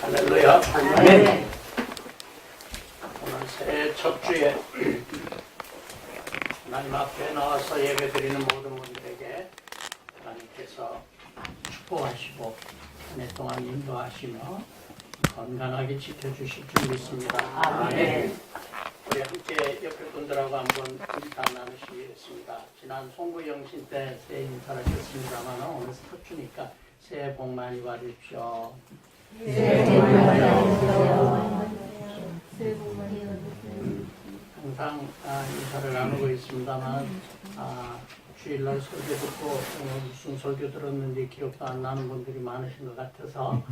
할렐루야. 아멘. 오늘 새해 첫 주에 하나님 앞에 나와서 예배드리는 모든 분들에게 하나님께서 축복하시고 한 해 동안 인도하시며 건강하게 지켜주실 줄 믿습니다. 아멘. 우리 함께 옆에 분들하고 한번 인사 나누시겠습니다. 지난 송구영신 때 새해 인사를 하셨습니다만 오늘 첫 주니까 새해 복 많이 받으십시오. 새해 복 많이 받으십시오. 새해 복 많이 받으세요. 항상 인사를 나누고 있습니다만 주일날 설교 듣고 무슨 설교 들었는지 기억도 안 나는 분들이 많으신 것 같아서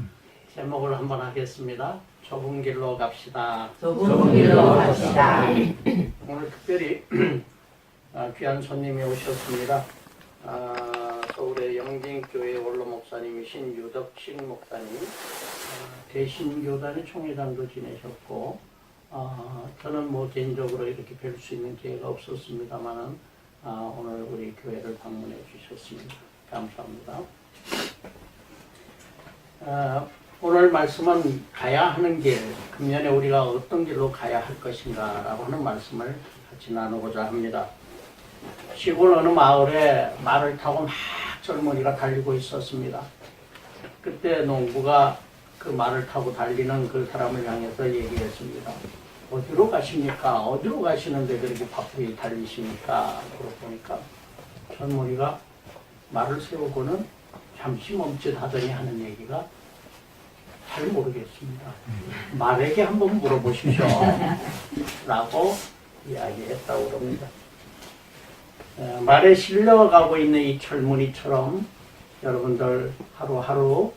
제목을 한번 하겠습니다. 좁은 길로 갑시다. 좁은 길로 갑시다. 오늘 특별히 귀한 손님이 오셨습니다. 서울의 영진교회 원로 목사님이신 유덕식 목사님, 대신교단의 총회장도 지내셨고 저는 개인적으로 이렇게 뵐 수 있는 기회가 없었습니다만은 오늘 우리 교회를 방문해 주셨습니다. 감사합니다. 오늘 말씀은 가야 하는 길, 금년에 우리가 어떤 길로 가야 할 것인가 라고 하는 말씀을 같이 나누고자 합니다. 시골 어느 마을에 말을 타고 막 젊은이가 달리고 있었습니다. 그때 농부가 그 말을 타고 달리는 그 사람을 향해서 얘기했습니다. 어디로 가십니까? 어디로 가시는데 그렇게 바쁘게 달리십니까? 물어보니까 젊은이가 말을 세우고는 잠시 멈칫하더니 하는 얘기가 잘 모르겠습니다. 말에게 한번 물어보십시오. 라고 이야기했다고 합니다. 말에 실려가고 있는 이 젊은이처럼 여러분들 하루하루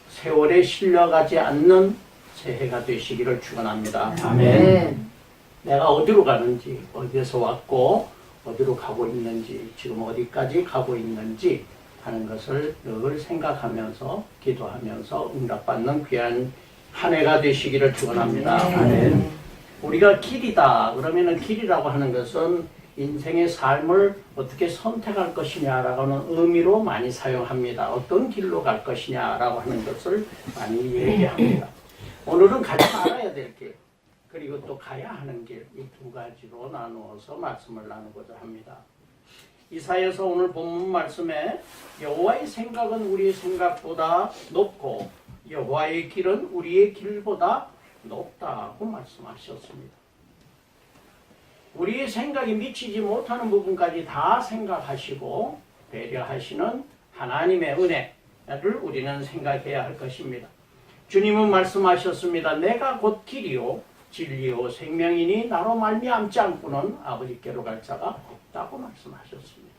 세월에 실려가지 않는 새해가 되시기를 축원합니다. 아멘. 내가 어디로 가는지, 어디에서 왔고 어디로 가고 있는지, 지금 어디까지 가고 있는지 하는 것을 늘 생각하면서 기도하면서 응답받는 귀한 한 해가 되시기를 축원합니다. 아멘. 우리가 길이다 그러면은 길이라고 하는 것은 인생의 삶을 어떻게 선택할 것이냐라고 하는 의미로 많이 사용합니다. 어떤 길로 갈 것이냐라고 하는 것을 많이 얘기합니다. 오늘은 가지 말아야 될 길, 그리고 또 가야 하는 길, 이 두 가지로 나누어서 말씀을 나누고자 합니다. 이사야서 오늘 본문 말씀에 여호와의 생각은 우리의 생각보다 높고 여호와의 길은 우리의 길보다 높다고 말씀하셨습니다. 우리의 생각이 미치지 못하는 부분까지 다 생각하시고 배려하시는 하나님의 은혜를 우리는 생각해야 할 것입니다. 주님은 말씀하셨습니다. 내가 곧 길이요 진리요 생명이니 나로 말미암지 않고는 아버지께로 갈 자가 없다고 말씀하셨습니다.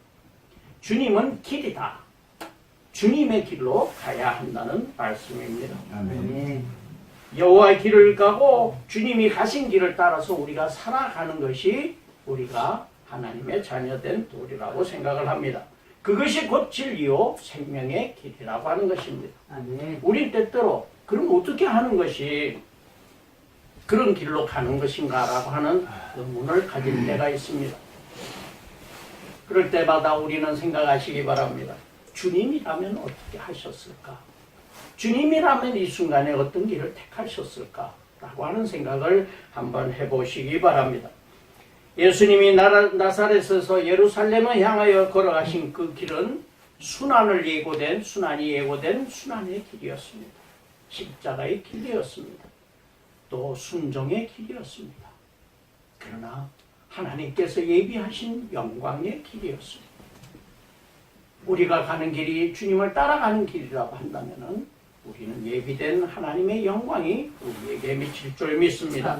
주님은 길이다. 주님의 길로 가야 한다는 말씀입니다. 아멘. 여호와의 길을 가고 주님이 가신 길을 따라서 우리가 살아가는 것이 우리가 하나님의 자녀된 도리라고 생각을 합니다. 그것이 곧 진리요 생명의 길이라고 하는 것입니다. 아멘. 우리 때때로 그럼 어떻게 하는 것이 그런 길로 가는 것인가 라고 하는 의문을 가질 때가 있습니다. 그럴 때마다 우리는 생각하시기 바랍니다. 주님이라면 어떻게 하셨을까? 주님이라면 이 순간에 어떤 길을 택하셨을까? 라고 하는 생각을 한번 해보시기 바랍니다. 예수님이 나사렛에서 예루살렘을 향하여 걸어가신 그 길은 순환이 예고된 순환의 길이었습니다. 십자가의 길이었습니다. 또 순종의 길이었습니다. 그러나 하나님께서 예비하신 영광의 길이었습니다. 우리가 가는 길이 주님을 따라가는 길이라고 한다면 우리는 예비된 하나님의 영광이 우리에게 미칠 줄 믿습니다.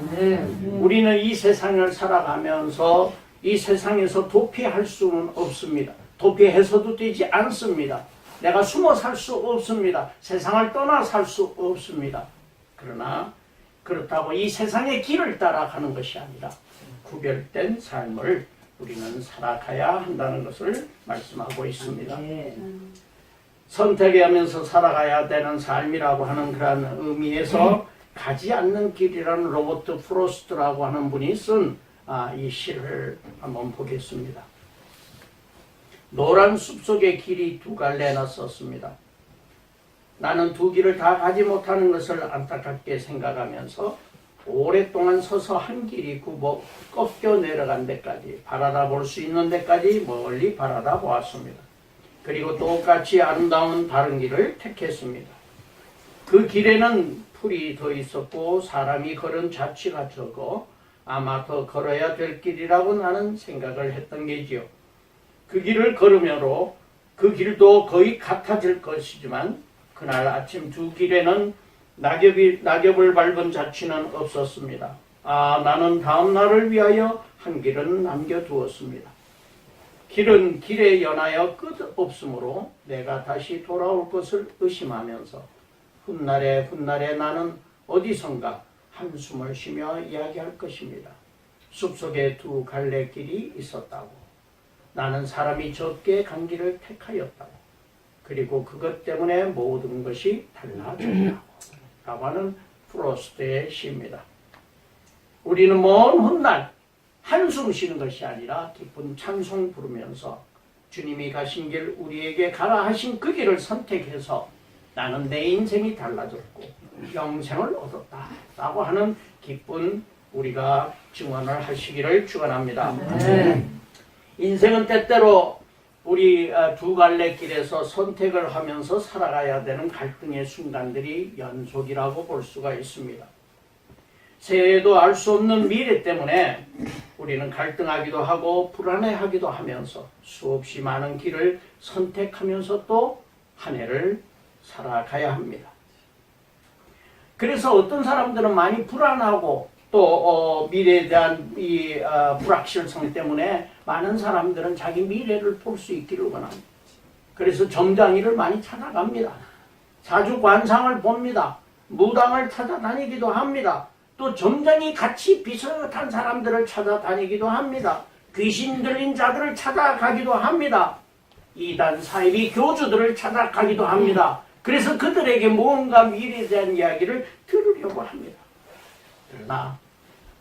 우리는 이 세상을 살아가면서 이 세상에서 도피할 수는 없습니다. 도피해서도 되지 않습니다. 내가 숨어 살 수 없습니다. 세상을 떠나 살 수 없습니다. 그러나 그렇다고 이 세상의 길을 따라가는 것이 아니라 구별된 삶을 우리는 살아가야 한다는 것을 말씀하고 있습니다. 선택하면서 살아가야 되는 삶이라고 하는 그런 의미에서 가지 않는 길이라는 로버트 프로스트라고 하는 분이 쓴 이 시를 한번 보겠습니다. 노란 숲속의 길이 두 갈래나 썼습니다. 나는 두 길을 다 가지 못하는 것을 안타깝게 생각하면서 오랫동안 서서 한 길이 굽어 꺾여 내려간 데까지 바라다 볼 수 있는 데까지 멀리 바라다 보았습니다. 그리고 똑같이 아름다운 다른 길을 택했습니다. 그 길에는 풀이 더 있었고 사람이 걸은 자취가 적어 아마 더 걸어야 될 길이라고 나는 생각을 했던 게지요. 그 길을 걸으므로 그 길도 거의 같아질 것이지만 그날 아침 두 길에는 낙엽을 밟은 자취는 없었습니다. 나는 다음 날을 위하여 한 길은 남겨두었습니다. 길은 길에 연하여 끝 없으므로 내가 다시 돌아올 것을 의심하면서 훗날에 나는 어디선가 한숨을 쉬며 이야기할 것입니다. 숲속에 두 갈래길이 있었다고. 나는 사람이 적게 간 길을 택하였다고. 그리고 그것 때문에 모든 것이 달라졌다고. 라고 하는 프로스트의 시입니다. 우리는 먼 훗날 한숨 쉬는 것이 아니라 기쁜 찬송 부르면서 주님이 가신 길 우리에게 가라 하신 그 길을 선택해서 나는 내 인생이 달라졌고 영생을 얻었다 라고 하는 기쁜 우리가 증언을 하시기를 축원합니다. 인생은 때때로 우리 두 갈래 길에서 선택을 하면서 살아가야 되는 갈등의 순간들이 연속이라고 볼 수가 있습니다. 새해에도 알 수 없는 미래 때문에 우리는 갈등하기도 하고 불안해하기도 하면서 수없이 많은 길을 선택하면서 또 한 해를 살아가야 합니다. 그래서 어떤 사람들은 많이 불안하고 또 미래에 대한 이 불확실성 때문에 많은 사람들은 자기 미래를 볼 수 있기를 원합니다. 그래서 점장이를 많이 찾아갑니다. 자주 관상을 봅니다. 무당을 찾아다니기도 합니다. 또 점장이 같이 비슷한 사람들을 찾아다니기도 합니다. 귀신 들린 자들을 찾아가기도 합니다. 이단 사이비 교주들을 찾아가기도 합니다. 그래서 그들에게 무언가 미래에 대한 이야기를 들으려고 합니다. 그러나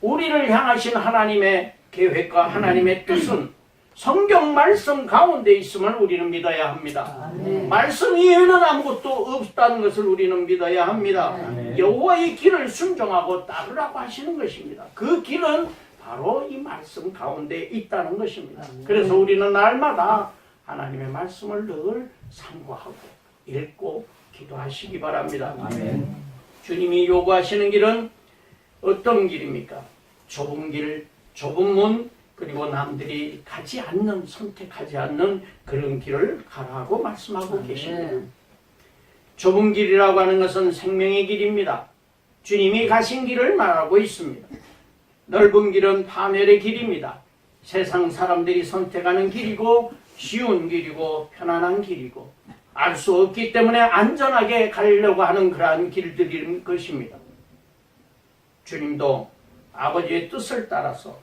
우리를 향하신 하나님의 계획과 하나님의 뜻은 성경 말씀 가운데 있음을 우리는 믿어야 합니다. 말씀 이외에는 아무것도 없다는 것을 우리는 믿어야 합니다. 여호와의 길을 순종하고 따르라고 하시는 것입니다. 그 길은 바로 이 말씀 가운데 있다는 것입니다. 그래서 우리는 날마다 하나님의 말씀을 늘 상고하고 읽고 기도하시기 바랍니다. 주님이 요구하시는 길은 어떤 길입니까? 좁은 길, 좁은 문, 그리고 남들이 가지 않는, 선택하지 않는 그런 길을 가라고 말씀하고 계십니다. 좁은 길이라고 하는 것은 생명의 길입니다. 주님이 가신 길을 말하고 있습니다. 넓은 길은 파멸의 길입니다. 세상 사람들이 선택하는 길이고 쉬운 길이고 편안한 길이고 알 수 없기 때문에 안전하게 가려고 하는 그러한 길들인 것입니다. 주님도 아버지의 뜻을 따라서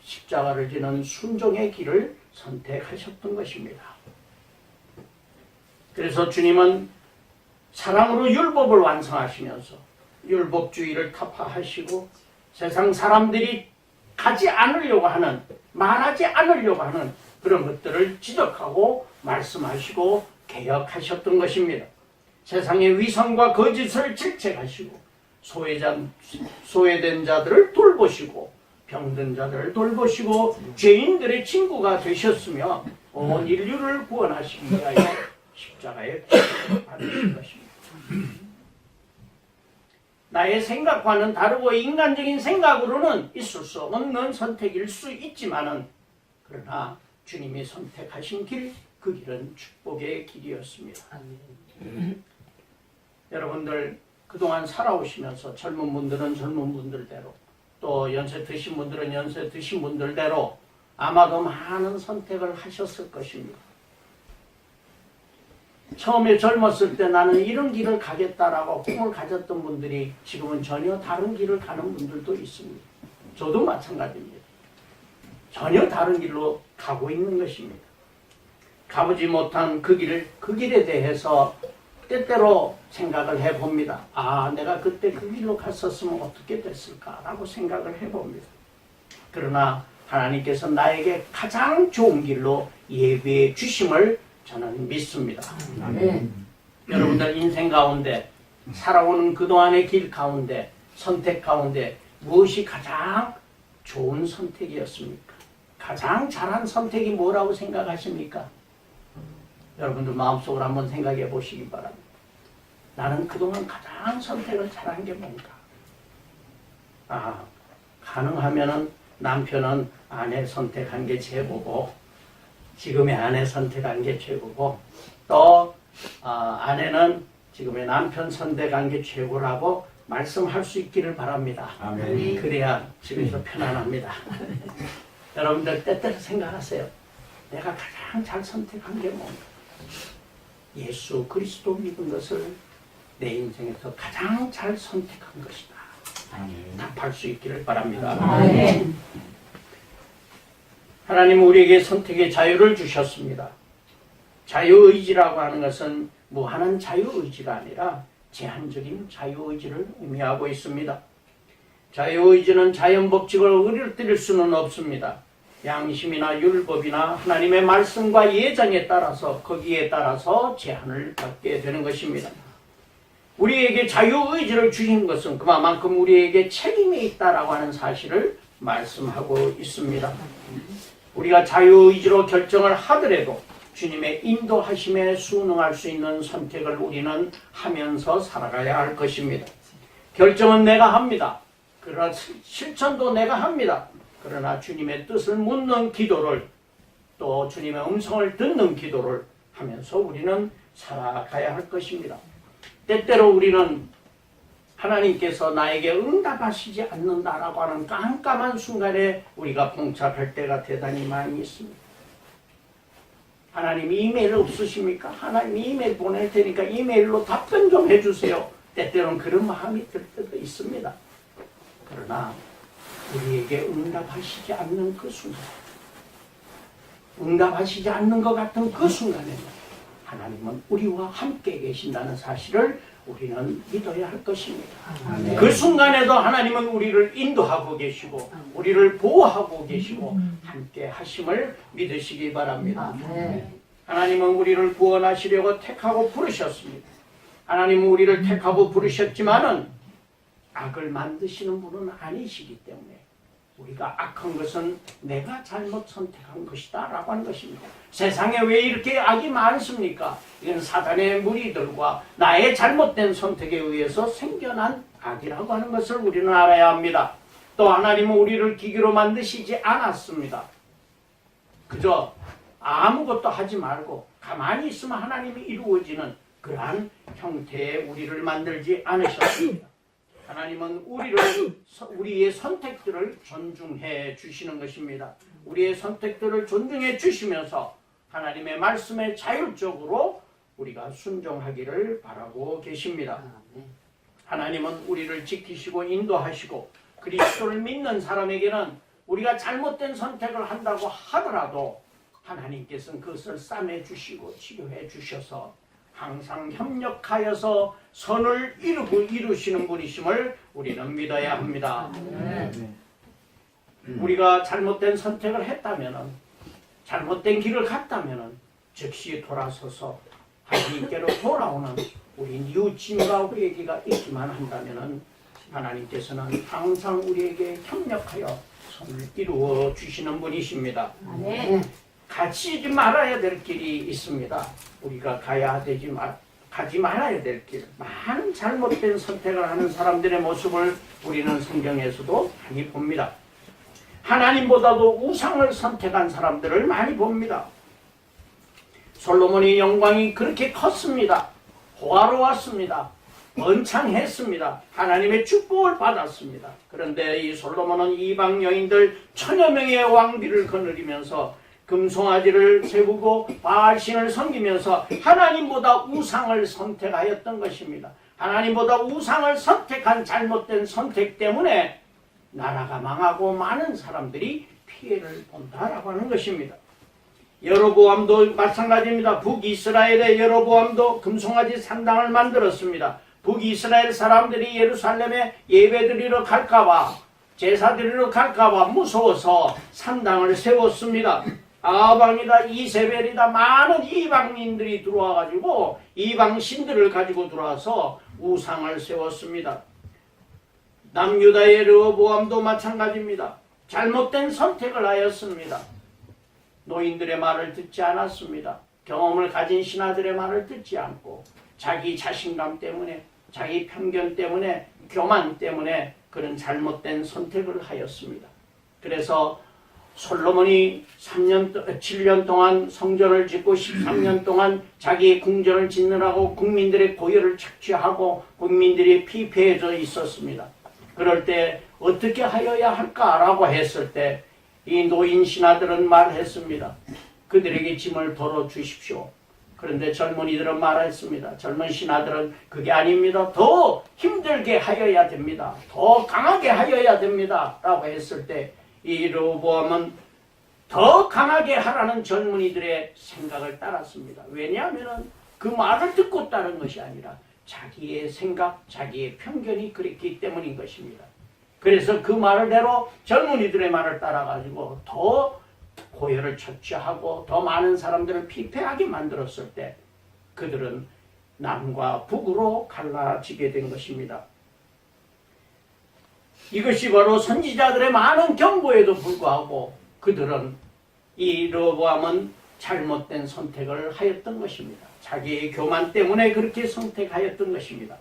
십자가를 지는 순종의 길을 선택하셨던 것입니다. 그래서 주님은 사랑으로 율법을 완성하시면서 율법주의를 타파하시고 세상 사람들이 가지 않으려고 하는, 말하지 않으려고 하는 그런 것들을 지적하고 말씀하시고 개혁하셨던 것입니다. 세상의 위선과 거짓을 질책하시고 소외된 자들을 돌보시고 병든 자들을 돌보시고 죄인들의 친구가 되셨으며 온 인류를 구원하시기 위하여 십자가에 피를 받으신 것입니다. 나의 생각과는 다르고 인간적인 생각으로는 있을 수 없는 선택일 수 있지만은 그러나 주님이 선택하신 길, 그 길은 축복의 길이었습니다. 여러분들 그동안 살아오시면서 젊은 분들은 젊은 분들대로 또 연세 드신 분들은 연세 드신 분들대로 아마도 많은 선택을 하셨을 것입니다. 처음에 젊었을 때 나는 이런 길을 가겠다라고 꿈을 가졌던 분들이 지금은 전혀 다른 길을 가는 분들도 있습니다. 저도 마찬가지입니다. 전혀 다른 길로 가고 있는 것입니다. 가보지 못한 그 길에 대해서 때때로 생각을 해봅니다. 내가 그때 그 길로 갔었으면 어떻게 됐을까라고 생각을 해봅니다. 그러나 하나님께서 나에게 가장 좋은 길로 예비해 주심을 저는 믿습니다. 여러분들 인생 가운데 살아오는 그동안의 길 가운데 선택 가운데 무엇이 가장 좋은 선택이었습니까? 가장 잘한 선택이 뭐라고 생각하십니까? 여러분들 마음속으로 한번 생각해 보시기 바랍니다. 나는 그동안 가장 선택을 잘한 게 뭔가? 가능하면은 남편은 아내 선택한 게 최고고, 지금의 아내 선택한 게 최고고, 또 아내는 지금의 남편 선택한 게 최고라고 말씀할 수 있기를 바랍니다. 아멘. 그래야 집에서 편안합니다. 여러분들 때때로 생각하세요. 내가 가장 잘 선택한 게 뭔가? 예수 그리스도 믿은 것을 내 인생에서 가장 잘 선택한 것이다. 아멘. 답할 수 있기를 바랍니다. 아멘. 하나님은 우리에게 선택의 자유를 주셨습니다. 자유의지라고 하는 것은 무한한 자유의지가 아니라 제한적인 자유의지를 의미하고 있습니다. 자유의지는 자연법칙을 어길 수는 없습니다. 양심이나 율법이나 하나님의 말씀과 예정에 따라서 거기에 따라서 제한을 받게 되는 것입니다. 우리에게 자유의지를 주신 것은 그만큼 우리에게 책임이 있다라고 하는 사실을 말씀하고 있습니다. 우리가 자유의지로 결정을 하더라도 주님의 인도하심에 순응할 수 있는 선택을 우리는 하면서 살아가야 할 것입니다. 결정은 내가 합니다. 그러나 실천도 내가 합니다. 그러나 주님의 뜻을 묻는 기도를, 또 주님의 음성을 듣는 기도를 하면서 우리는 살아가야 할 것입니다. 때때로 우리는 하나님께서 나에게 응답하시지 않는다라고 하는 깜깜한 순간에 우리가 봉착할 때가 대단히 많이 있습니다. 하나님 이메일 없으십니까? 하나님 이메일 보낼 테니까 이메일로 답변 좀 해주세요. 때때로는 그런 마음이 들 때도 있습니다. 그러나 우리에게 응답하시지 않는 그 순간, 응답하시지 않는 것 같은 그 순간에는 하나님은 우리와 함께 계신다는 사실을 우리는 믿어야 할 것입니다. 아멘. 그 순간에도 하나님은 우리를 인도하고 계시고 우리를 보호하고 계시고 함께 하심을 믿으시기 바랍니다. 아멘. 하나님은 우리를 구원하시려고 택하고 부르셨습니다. 하나님은 우리를 택하고 부르셨지만은 악을 만드시는 분은 아니시기 때문에 우리가 악한 것은 내가 잘못 선택한 것이다 라고 하는 것입니다. 세상에 왜 이렇게 악이 많습니까? 이건 사단의 무리들과 나의 잘못된 선택에 의해서 생겨난 악이라고 하는 것을 우리는 알아야 합니다. 또 하나님은 우리를 기계로 만드시지 않았습니다. 그저 아무것도 하지 말고 가만히 있으면 하나님이 이루어지는 그러한 형태의 우리를 만들지 않으셨습니다. 하나님은 우리의 선택들을 존중해 주시는 것입니다. 우리의 선택들을 존중해 주시면서 하나님의 말씀에 자율적으로 우리가 순종하기를 바라고 계십니다. 하나님은 우리를 지키시고 인도하시고 그리스도를 믿는 사람에게는 우리가 잘못된 선택을 한다고 하더라도 하나님께서는 그것을 싸매 주시고 치료해 주셔서 항상 협력하여서 선을 이루시는 분이심을 우리는 믿어야 합니다. 우리가 잘못된 선택을 했다면, 잘못된 길을 갔다면 즉시 돌아서서 하나님께로 돌아오는 우리 이웃짐과 우리에게가 있기만 한다면 하나님께서는 항상 우리에게 협력하여 선을 이루어 주시는 분이십니다. 아멘. 가지 말아야 될 길이 있습니다. 우리가 가지 말아야 될 길. 많은 잘못된 선택을 하는 사람들의 모습을 우리는 성경에서도 많이 봅니다. 하나님보다도 우상을 선택한 사람들을 많이 봅니다. 솔로몬의 영광이 그렇게 컸습니다. 호화로웠습니다. 번창했습니다. 하나님의 축복을 받았습니다. 그런데 이 솔로몬은 이방 여인들 1000여 명의 왕비를 거느리면서 금송아지를 세우고 바알신을 섬기면서 하나님보다 우상을 선택하였던 것입니다. 하나님보다 우상을 선택한 잘못된 선택 때문에 나라가 망하고 많은 사람들이 피해를 본다라고 하는 것입니다. 여로보암도 마찬가지입니다. 북이스라엘의 여로보암도 금송아지 산당을 만들었습니다. 북이스라엘 사람들이 예루살렘에 예배드리러 갈까봐, 제사드리러 갈까봐 무서워서 산당을 세웠습니다. 아방이다, 이세벨이다, 많은 이방인들이 들어와가지고 이방 신들을 가지고 들어와서 우상을 세웠습니다. 남유다의 르호보암도 마찬가지입니다. 잘못된 선택을 하였습니다. 노인들의 말을 듣지 않았습니다. 경험을 가진 신하들의 말을 듣지 않고 자기 자신감 때문에, 자기 편견 때문에, 교만 때문에 그런 잘못된 선택을 하였습니다. 그래서 솔로몬이 7년 동안 성전을 짓고 13년 동안 자기의 궁전을 짓느라고 국민들의 고열을 착취하고 국민들이 피폐해져 있었습니다. 그럴 때 어떻게 하여야 할까라고 했을 때 이 노인 신하들은 말했습니다. 그들에게 짐을 덜어주십시오. 그런데 젊은이들은 말했습니다. 젊은 신하들은 그게 아닙니다. 더 힘들게 하여야 됩니다. 더 강하게 하여야 됩니다. 라고 했을 때 이 르호보암은 더 강하게 하라는 젊은이들의 생각을 따랐습니다. 왜냐하면 그 말을 듣고 따른 것이 아니라 자기의 생각, 자기의 편견이 그랬기 때문인 것입니다. 그래서 그 말대로 젊은이들의 말을 따라가지고 더 고열을 착취하고 더 많은 사람들을 피폐하게 만들었을 때 그들은 남과 북으로 갈라지게 된 것입니다. 이것이 바로 선지자들의 많은 경고에도 불구하고 그들은 이 르호보암은 잘못된 선택을 하였던 것입니다. 자기의 교만 때문에 그렇게 선택하였던 것입니다.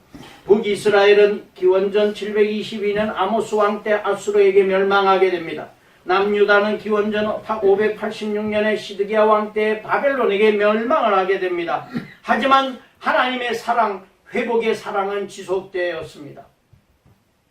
북이스라엘은 기원전 722년 아모스 왕 때 아수르에게 멸망하게 됩니다. 남유다는 기원전 586년에 시드기야 왕 때 바벨론에게 멸망을 하게 됩니다. 하지만 하나님의 사랑, 회복의 사랑은 지속되었습니다.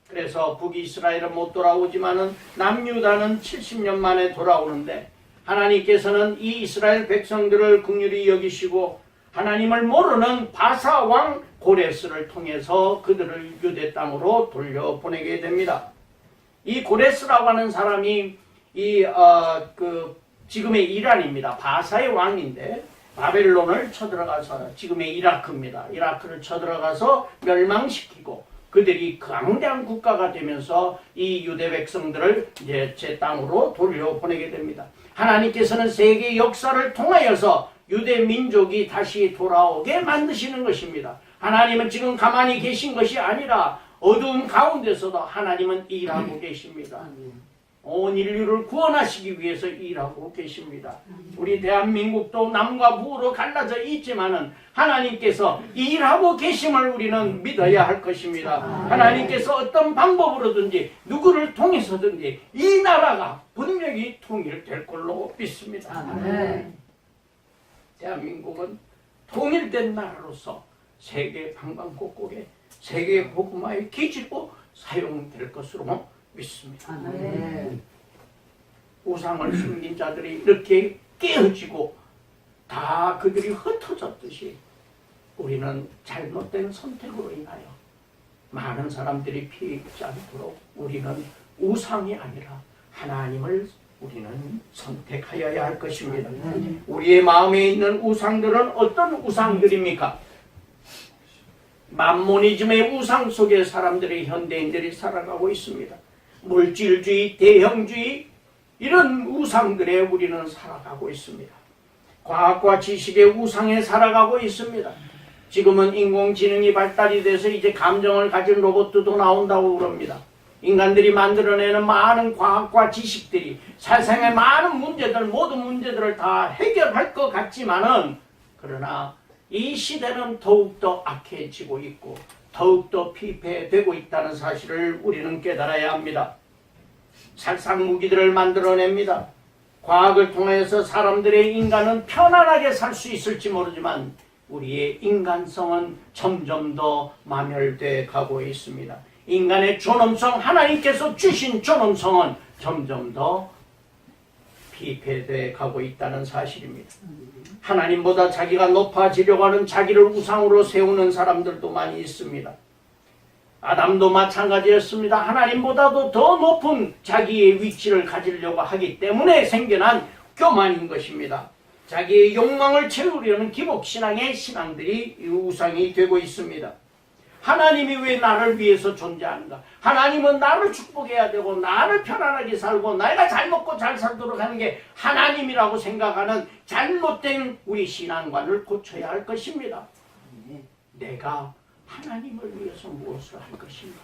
그래서 북이스라엘은 못 돌아오지만은 남유다는 70년 만에 돌아오는데 하나님께서는 이 이스라엘 백성들을 긍휼히 여기시고 하나님을 모르는 바사 왕 고레스를 통해서 그들을 유대 땅으로 돌려보내게 됩니다. 이 고레스라고 하는 사람이 지금의 이란입니다. 바사의 왕인데 바벨론을 쳐들어가서 지금의 이라크입니다. 이라크를 쳐들어가서 멸망시키고 그들이 강대한 국가가 되면서 이 유대 백성들을 이제 제 땅으로 돌려보내게 됩니다. 하나님께서는 세계 역사를 통하여서 유대 민족이 다시 돌아오게 만드시는 것입니다. 하나님은 지금 가만히 계신 것이 아니라 어두운 가운데서도 하나님은 일하고 계십니다. 온 인류를 구원하시기 위해서 일하고 계십니다. 우리 대한민국도 남과 북으로 갈라져 있지만은 하나님께서 일하고 계심을 우리는 믿어야 할 것입니다. 하나님께서 어떤 방법으로든지 누구를 통해서든지 이 나라가 분명히 통일될 걸로 믿습니다. 대한민국은 통일된 나라로서 세계 방방곡곡에 세계 복음화의 기지로 사용될 것으로 믿습니다. 우상을 숨긴 자들이 이렇게 깨어지고 다 그들이 흩어졌듯이 우리는 잘못된 선택으로 인하여 많은 사람들이 피해 입지 않도록 우리는 우상이 아니라 하나님을 우리는 선택하여야 할 것입니다. 우리의 마음에 있는 우상들은 어떤 우상들입니까? 만모니즘의 우상 속에 사람들이 현대인들이 살아가고 있습니다. 물질주의, 대형주의 이런 우상들에 우리는 살아가고 있습니다. 과학과 지식의 우상에 살아가고 있습니다. 지금은 인공지능이 발달이 돼서 이제 감정을 가진 로봇도 나온다고 그럽니다. 인간들이 만들어내는 많은 과학과 지식들이 세상의 많은 문제들, 모든 문제들을 다 해결할 것 같지만은 그러나 이 시대는 더욱더 악해지고 있고 더욱더 피폐되고 있다는 사실을 우리는 깨달아야 합니다. 살상무기들을 만들어냅니다. 과학을 통해서 사람들의 인간은 편안하게 살 수 있을지 모르지만 우리의 인간성은 점점 더 마멸돼 가고 있습니다. 인간의 존엄성, 하나님께서 주신 존엄성은 점점 더 피폐돼 가고 있다는 사실입니다. 하나님보다 자기가 높아지려고 하는 자기를 우상으로 세우는 사람들도 많이 있습니다. 아담도 마찬가지였습니다. 하나님보다도 더 높은 자기의 위치를 가지려고 하기 때문에 생겨난 교만인 것입니다. 자기의 욕망을 채우려는 기복신앙의 신앙들이 우상이 되고 있습니다. 하나님이 왜 나를 위해서 존재하는가? 하나님은 나를 축복해야 되고 나를 편안하게 살고 내가 잘 먹고 잘 살도록 하는 게 하나님이라고 생각하는 잘못된 우리 신앙관을 고쳐야 할 것입니다. 내가 하나님을 위해서 무엇을 할 것인가?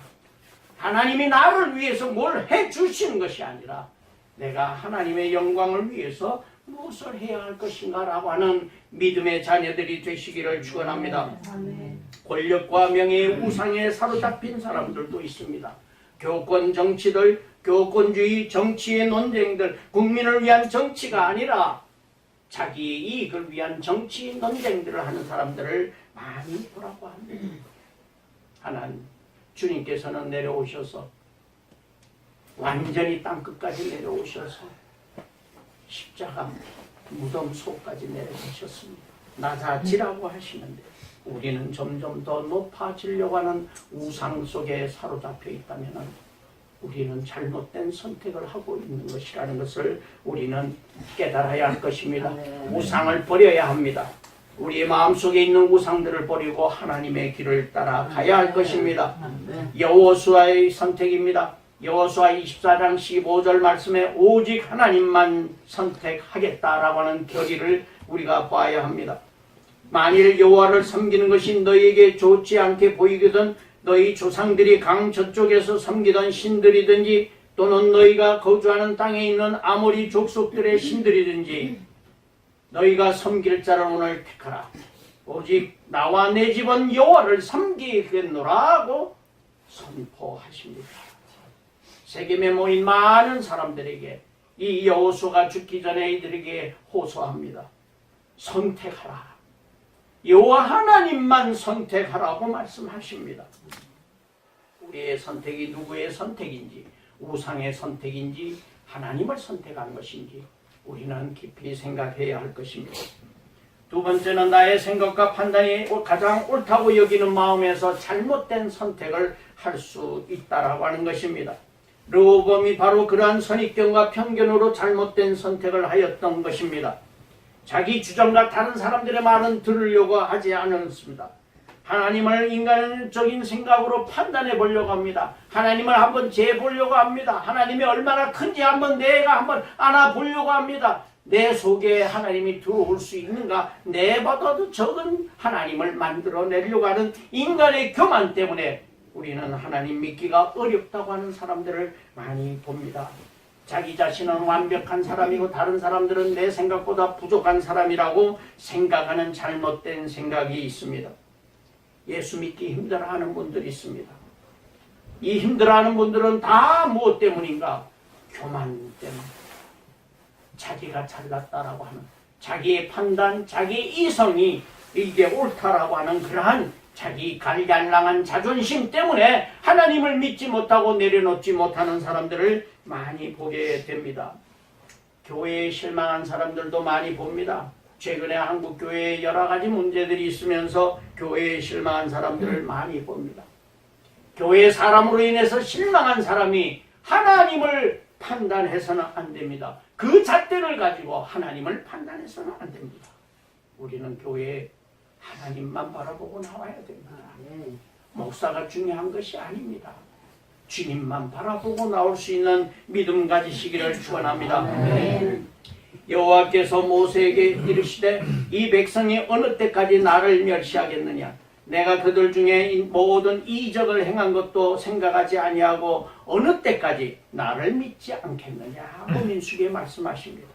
하나님이 나를 위해서 뭘 해주시는 것이 아니라 내가 하나님의 영광을 위해서 무엇을 해야 할 것인가 라고 하는 믿음의 자녀들이 되시기를 축원합니다. 권력과 명예의 우상에 사로잡힌 사람들도 있습니다. 교권 정치들, 교권주의 정치의 논쟁들, 국민을 위한 정치가 아니라 자기의 이익을 위한 정치 논쟁들을 하는 사람들을 많이 보라고 합니다. 하나님, 주님께서는 내려오셔서 완전히 땅끝까지 내려오셔서 십자가 무덤 속까지 내려가셨습니다. 낮아지라고 하시는데 우리는 점점 더 높아지려고 하는 우상 속에 사로잡혀 있다면 우리는 잘못된 선택을 하고 있는 것이라는 것을 우리는 깨달아야 할 것입니다. 우상을 버려야 합니다. 우리의 마음속에 있는 우상들을 버리고 하나님의 길을 따라가야 할 것입니다. 여호수아의 선택입니다. 여호수아 24장 15절 말씀에 오직 하나님만 선택하겠다라고 하는 결의를 우리가 봐야 합니다. 만일 여호와를 섬기는 것이 너희에게 좋지 않게 보이거든 너희 조상들이 강 저쪽에서 섬기던 신들이든지 또는 너희가 거주하는 땅에 있는 아모리 족속들의 신들이든지 너희가 섬길 자를 오늘 택하라. 오직 나와 내 집은 여호와를 섬기겠노라 하고 선포하십니다. 세겜에 모인 많은 사람들에게 이 여호수아가 죽기 전에 이들에게 호소합니다. 선택하라. 여호와 하나님만 선택하라고 말씀하십니다. 우리의 선택이 누구의 선택인지, 우상의 선택인지, 하나님을 선택한 것인지 우리는 깊이 생각해야 할 것입니다. 두 번째는 나의 생각과 판단이 가장 옳다고 여기는 마음에서 잘못된 선택을 할 수 있다라고 하는 것입니다. 르호보암이 바로 그러한 선입견과 편견으로 잘못된 선택을 하였던 것입니다. 자기 주장과 다른 사람들의 말은 들으려고 하지 않았습니다. 하나님을 인간적인 생각으로 판단해 보려고 합니다. 하나님을 한번 재보려고 합니다. 하나님이 얼마나 큰지 내가 한번 안아보려고 합니다. 내 속에 하나님이 들어올 수 있는가? 내보다도 적은 하나님을 만들어내려고 하는 인간의 교만 때문에 우리는 하나님 믿기가 어렵다고 하는 사람들을 많이 봅니다. 자기 자신은 완벽한 사람이고 다른 사람들은 내 생각보다 부족한 사람이라고 생각하는 잘못된 생각이 있습니다. 예수 믿기 힘들어하는 분들이 있습니다. 이 힘들어하는 분들은 다 무엇 때문인가? 교만 때문에. 자기가 잘났다라고 하는 자기의 판단, 자기의 이성이 이게 옳다라고 하는 그러한 자기 갈갈랑한 자존심 때문에 하나님을 믿지 못하고 내려놓지 못하는 사람들을 많이 보게 됩니다. 교회에 실망한 사람들도 많이 봅니다. 최근에 한국 교회에 여러 가지 문제들이 있으면서 교회에 실망한 사람들을 많이 봅니다. 교회 사람으로 인해서 실망한 사람이 하나님을 판단해서는 안 됩니다. 그 잣대를 가지고 하나님을 판단해서는 안 됩니다. 우리는 교회에 하나님만 바라보고 나와야 됩니다. 목사가 중요한 것이 아닙니다. 주님만 바라보고 나올 수 있는 믿음 가지시기를 축원합니다. 여호와께서 모세에게 이르시되 이 백성이 어느 때까지 나를 멸시하겠느냐? 내가 그들 중에 모든 이적을 행한 것도 생각하지 아니하고 어느 때까지 나를 믿지 않겠느냐 하고 민수기에 말씀하십니다.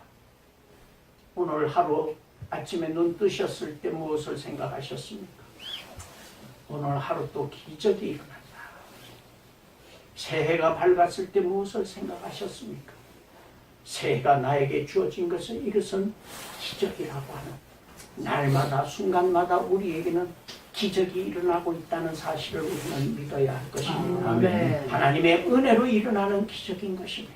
오늘 하루 아침에 눈 뜨셨을 때 무엇을 생각하셨습니까? 오늘 하루 또 기적이 일어난다. 새해가 밝았을 때 무엇을 생각하셨습니까? 새해가 나에게 주어진 것은 이것은 기적이라고 하는 날마다 순간마다 우리에게는 기적이 일어나고 있다는 사실을 우리는 믿어야 할 것입니다. 하나님의 은혜로 일어나는 기적인 것입니다.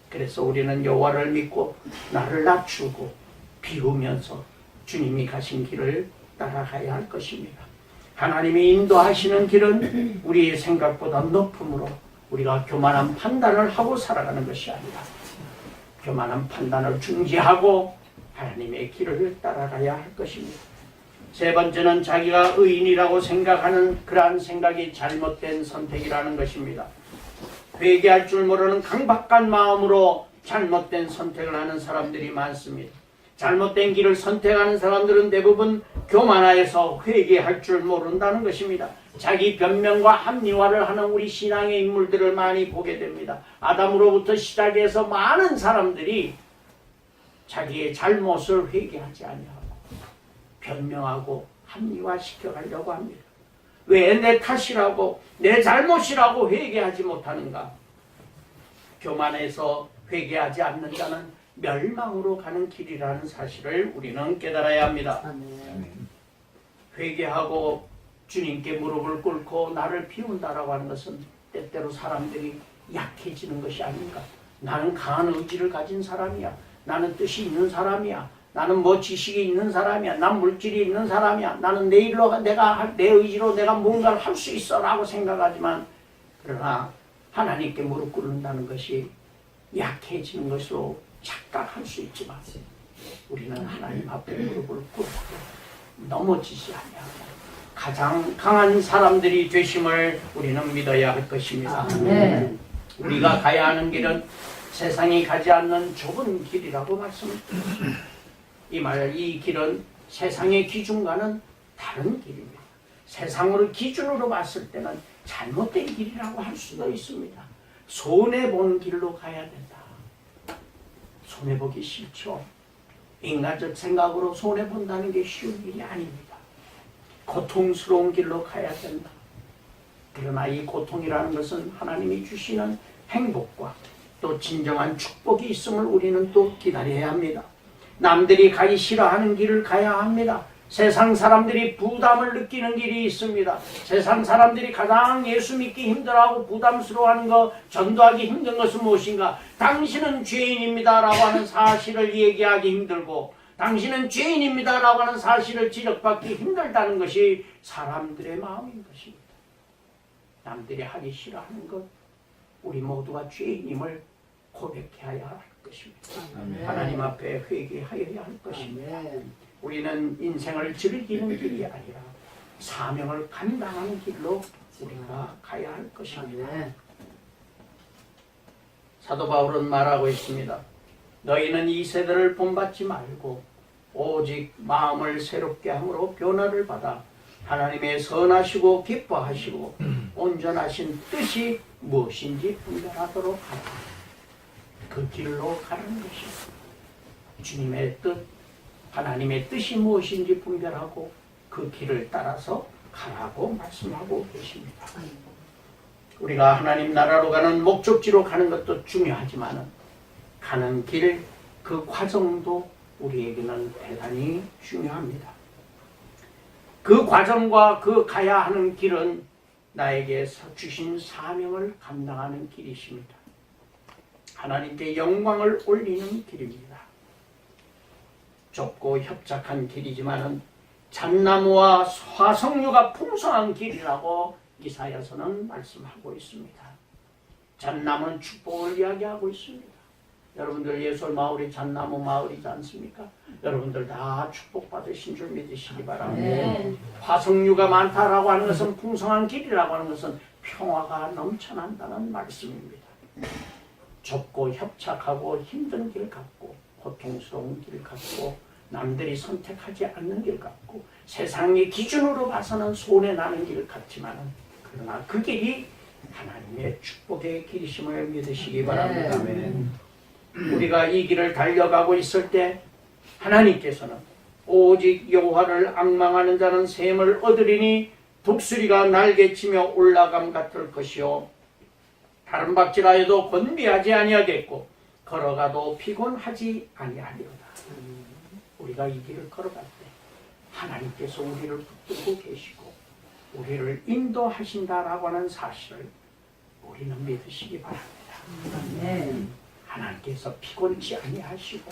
그래서 우리는 여호와를 믿고 나를 낮추고 비우면서 주님이 가신 길을 따라가야 할 것입니다. 하나님이 인도하시는 길은 우리의 생각보다 높음으로 우리가 교만한 판단을 하고 살아가는 것이 아니라 교만한 판단을 중지하고 하나님의 길을 따라가야 할 것입니다. 세 번째는 자기가 의인이라고 생각하는 그러한 생각이 잘못된 선택이라는 것입니다. 회개할 줄 모르는 강박한 마음으로 잘못된 선택을 하는 사람들이 많습니다. 잘못된 길을 선택하는 사람들은 대부분 교만하여서 회개할 줄 모른다는 것입니다. 자기 변명과 합리화를 하는 우리 신앙의 인물들을 많이 보게 됩니다. 아담으로부터 시작해서 많은 사람들이 자기의 잘못을 회개하지 아니하고 변명하고 합리화시켜 가려고 합니다. 왜 내 탓이라고 내 잘못이라고 회개하지 못하는가? 교만해서 회개하지 않는 자는 멸망으로 가는 길이라는 사실을 우리는 깨달아야 합니다. 회개하고 주님께 무릎을 꿇고 나를 비운다라고 하는 것은 때때로 사람들이 약해지는 것이 아닌가. 나는 강한 의지를 가진 사람이야. 나는 뜻이 있는 사람이야. 나는 뭐 지식이 있는 사람이야. 난 물질이 있는 사람이야. 나는 내 일로 내 의지로 내가 뭔가를 할 수 있어 라고 생각하지만, 그러나 하나님께 무릎 꿇는다는 것이 약해지는 것으로 착각할 수 있지만, 우리는 하나님 앞에 무릎을 꿇고 넘어지지 아니하고 가장 강한 사람들이 되심을 우리는 믿어야 할 것입니다. 우리가 가야 하는 길은 세상이 가지 않는 좁은 길이라고 말씀드렸습니다. 이 길은 세상의 기준과는 다른 길입니다. 세상으로 기준으로 봤을 때는 잘못된 길이라고 할 수도 있습니다. 손해보는 길로 가야 된다. 손해보기 싫죠. 인간적 생각으로 손해본다는 게 쉬운 일이 아닙니다. 고통스러운 길로 가야 된다. 그러나 이 고통이라는 것은 하나님이 주시는 행복과 또 진정한 축복이 있음을 우리는 또 기다려야 합니다. 남들이 가기 싫어하는 길을 가야 합니다. 세상 사람들이 부담을 느끼는 길이 있습니다. 세상 사람들이 가장 예수 믿기 힘들어하고 부담스러워하는 것, 전도하기 힘든 것은 무엇인가? 당신은 죄인입니다 라고 하는 사실을 얘기하기 힘들고, 당신은 죄인입니다 라고 하는 사실을 지적받기 힘들다는 것이 사람들의 마음인 것입니다. 남들이 하기 싫어하는 것, 우리 모두가 죄인임을 고백해야 할 것입니다. 하나님 앞에 회개하여야 할 것입니다. 우리는 인생을 즐기는 길이 아니라 사명을 감당하는 길로 우리가 가야 할 것입니다. 사도 바울은 말하고 있습니다. 너희는 이 세대를 본받지 말고 오직 마음을 새롭게 함으로 변화를 받아 하나님의 선하시고 기뻐하시고 온전하신 뜻이 무엇인지 분별하도록 하라. 그 길로 가는 것이 주님의 뜻, 하나님의 뜻이 무엇인지 분별하고 그 길을 따라서 가라고 말씀하고 계십니다. 우리가 하나님 나라로 가는 목적지로 가는 것도 중요하지만 가는 길, 그 과정도 우리에게는 대단히 중요합니다. 그 과정과 그 가야 하는 길은 나에게 주신 사명을 감당하는 길이십니다. 하나님께 영광을 올리는 길입니다. 좁고 협착한 길이지만은 잣나무와 화석류가 풍성한 길이라고 이사야서는 말씀하고 있습니다. 잣나무는 축복을 이야기하고 있습니다. 여러분들 예솔마을이 잣나무 마을이지 않습니까? 여러분들 다 축복받으신 줄 믿으시기 바랍니다. 화석류가 많다라고 하는 것은, 풍성한 길이라고 하는 것은 평화가 넘쳐난다는 말씀입니다. 좁고 협착하고 힘든 길 같고 고통스러운 길 같고 남들이 선택하지 않는 길 같고 세상의 기준으로 봐서는 손해나는 길 같지만, 그러나 그 길이 하나님의 축복의 길이심을 믿으시기 바랍니다. 우리가 이 길을 달려가고 있을 때 하나님께서는 오직 여호와를 앙망하는 자는 샘을 얻으리니 독수리가 날개치며 올라감 같을 것이요 다른 박질하여도 건비하지 아니하겠고 걸어가도 피곤하지 아니하리로다. 우리가 이 길을 걸어갈 때 하나님께서 우리를 붙들고 계시고 우리를 인도하신다라고 하는 사실을 우리는 믿으시기 바랍니다. 하나님께서 피곤치 아니하시고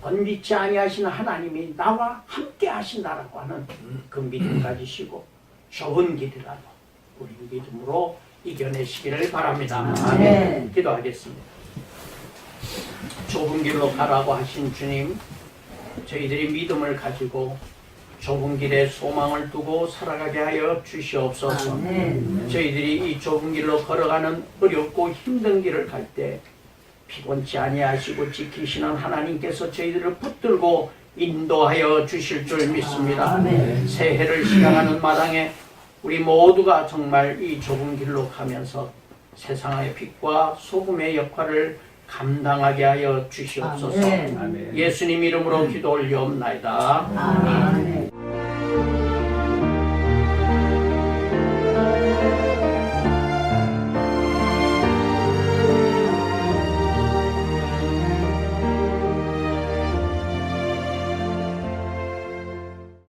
번비치 아니하시는 하나님이 나와 함께 하신다라고 하는 그 믿음 가지시고 좁은 길이라도 우리 믿음으로 이겨내시기를 바랍니다. 아멘. 기도하겠습니다. 좁은 길로 가라고 하신 주님, 저희들이 믿음을 가지고 좁은 길에 소망을 두고 살아가게 하여 주시옵소서. 아멘. 저희들이 이 좁은 길로 걸어가는 어렵고 힘든 길을 갈 때 피곤치 아니하시고 지키시는 하나님께서 저희들을 붙들고 인도하여 주실 줄 믿습니다. 아멘. 새해를 시작하는 마당에 우리 모두가 정말 이 좁은 길로 가면서 세상의 빛과 소금의 역할을 감당하게 하여 주시옵소서. 아멘. 예수님 이름으로 기도 올리옵나이다. 아멘.